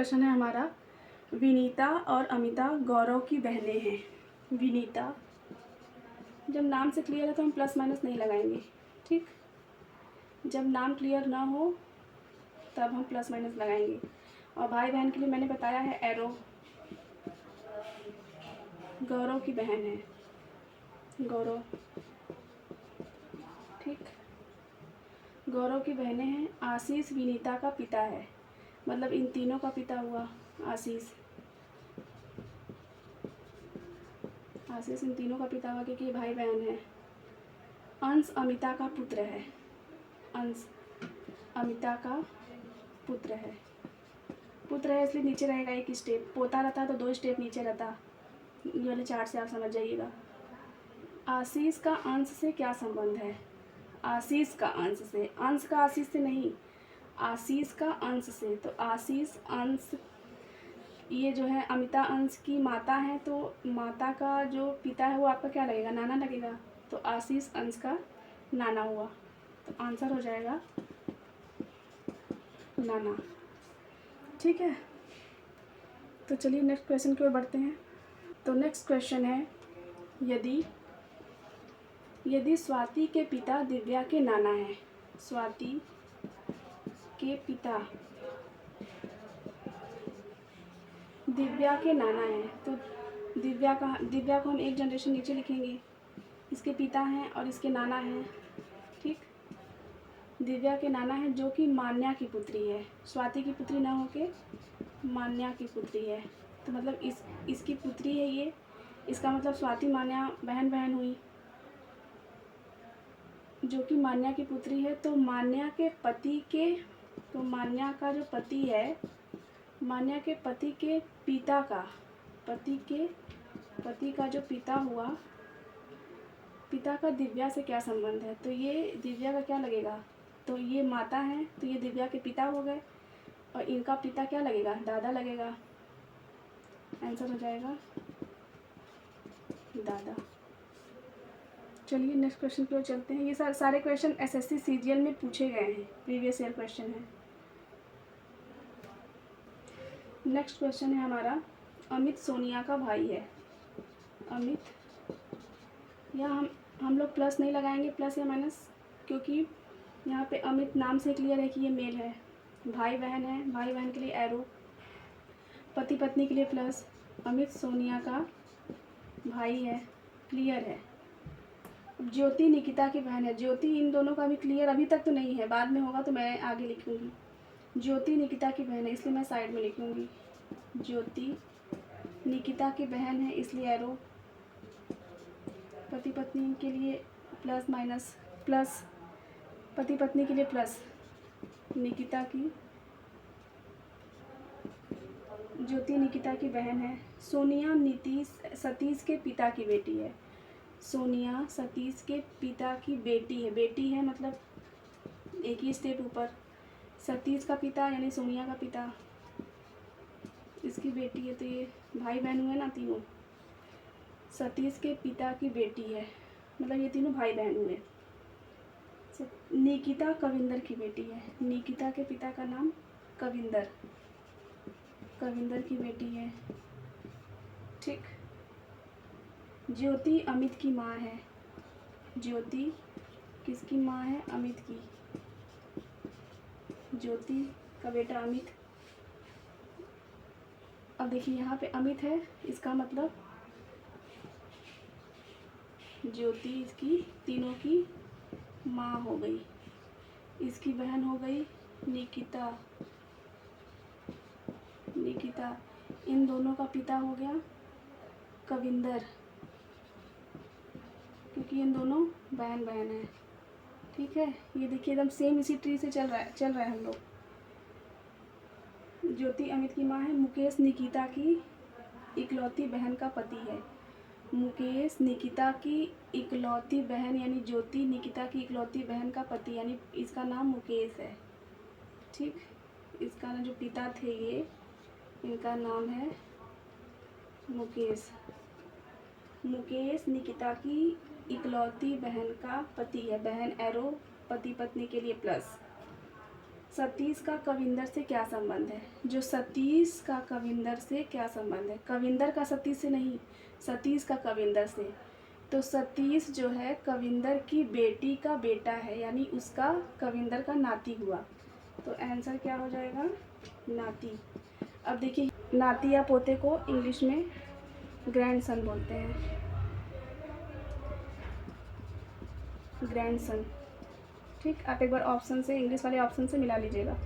Question है हमारा, विनीता और अमिता गौरव की बहनें हैं। विनीता, जब नाम से क्लियर है तो हम प्लस माइनस नहीं लगाएंगे, ठीक। जब नाम क्लियर ना हो तब हम प्लस माइनस लगाएंगे। और भाई बहन के लिए मैंने बताया है एरो। गौरव की बहन है, गौरव, ठीक। गौरव की बहनें हैं। आशीष विनीता का पिता है, मतलब इन तीनों का पिता हुआ आशीष। आशीष इन तीनों का पिता हुआ क्योंकि ये भाई बहन है। अंश अमिता का पुत्र है, अंश अमिता का पुत्र है। पुत्र है इसलिए नीचे रहेगा एक स्टेप, पोता रहता तो 2 स्टेप नीचे रहता। ये वाले चार्ट से आप समझ जाइएगा। आशीष का अंश से क्या संबंध है? आशीष का अंश से, अंश का आशीष से नहीं, आशीष का अंश से। तो आशीष अंश, ये जो है अमिता अंश की माता है, तो माता का जो पिता है वो आपका क्या लगेगा? नाना लगेगा। तो आशीष अंश का नाना हुआ, तो आंसर हो जाएगा नाना, ठीक है। तो चलिए नेक्स्ट क्वेश्चन की ओर बढ़ते हैं। तो नेक्स्ट क्वेश्चन है, यदि स्वाति के पिता दिव्या के नाना हैं, स्वाति के पिता दिव्या के नाना हैं, तो दिव्या को हम एक जनरेशन नीचे लिखेंगे। इसके पिता हैं और इसके नाना हैं, ठीक। दिव्या के नाना हैं जो कि मान्या की पुत्री है, स्वाति की पुत्री ना होके मान्या की पुत्री है। तो मतलब इसकी पुत्री है ये, इसका मतलब स्वाति मान्या बहन हुई, जो कि मान्या की पुत्री है। तो मान्या के पति के, तो मान्या का जो पति है, मान्या के पति के पिता का, पति का जो पिता हुआ, पिता का दिव्या से क्या संबंध है? तो ये दिव्या का क्या लगेगा? तो ये माता है, तो ये दिव्या के पिता हो गए, और इनका पिता क्या लगेगा? दादा लगेगा। आंसर हो जाएगा दादा। चलिए नेक्स्ट क्वेश्चन की ओर चलते हैं। ये सारे क्वेश्चन एसएससी सीजीएल में पूछे गए हैं, प्रीवियस ईयर क्वेश्चन है। नेक्स्ट क्वेश्चन है हमारा, अमित सोनिया का भाई है। अमित, यहाँ हम लोग प्लस नहीं लगाएंगे, प्लस या माइनस, क्योंकि यहाँ पे अमित नाम से क्लियर है कि ये मेल है। भाई बहन है, भाई बहन के लिए एरो, पति पत्नी के लिए प्लस। अमित सोनिया का भाई है, क्लियर है। अब ज्योति निकिता की बहन है। ज्योति, इन दोनों का भी क्लियर अभी तक तो नहीं है, बाद में होगा तो मैं आगे लिखूँगी। ज्योति निकिता की बहन है इसलिए मैं साइड में लिखूँगी। ज्योति निकिता की बहन है इसलिए एरो। पति पत्नी के लिए प्लस माइनस, प्लस पति पत्नी के लिए प्लस। निकिता की, ज्योति निकिता की बहन है। सोनिया सतीश के पिता की बेटी है। सोनिया सतीश के पिता की बेटी है। बेटी है मतलब एक ही स्टेप ऊपर। सतीश का पिता यानी सोनिया का पिता, इसकी बेटी है, तो ये भाई बहन हुए ना तीनों। सतीश के पिता की बेटी है, मतलब ये तीनों भाई बहन हुए। निकिता कविंदर की बेटी है। निकिता के पिता का नाम कविंदर, कविंदर की बेटी है, ठीक। ज्योति अमित की माँ है। ज्योति किसकी माँ है? अमित की। ज्योति का बेटा अमित। अब देखिए यहाँ पे अमित है, इसका मतलब ज्योति इसकी तीनों की माँ हो गई। इसकी बहन हो गई निकिता। निकिता, इन दोनों का पिता हो गया कविंदर, क्योंकि इन दोनों बहन हैं, ठीक है। ये देखिए एकदम सेम इसी ट्री से चल रहा है हम लोग। ज्योति अमित की माँ है। मुकेश निकिता की इकलौती बहन का पति है। मुकेश निकिता की इकलौती बहन यानी ज्योति निकिता की इकलौती बहन का पति, यानी इसका नाम मुकेश है, ठीक। इसका जो पिता थे ये, इनका नाम है मुकेश। मुकेश निकिता की इकलौती बहन का पति है। बहन एरो, पति पत्नी के लिए प्लस। सतीश का कविंदर से क्या संबंध है? जो सतीश का कविंदर से क्या संबंध है? कविंदर का सतीश से नहीं, सतीश का कविंदर से। तो सतीश जो है कविंदर की बेटी का बेटा है, यानी उसका कविंदर का नाती हुआ। तो आंसर क्या हो जाएगा? नाती। अब देखिए, नाती या पोते को इंग्लिश में ग्रैंडसन बोलते हैं, ग्रैंडसन। ठीक, आप एक बार ऑप्शन से, इंग्लिश वाले ऑप्शन से मिला लीजिएगा।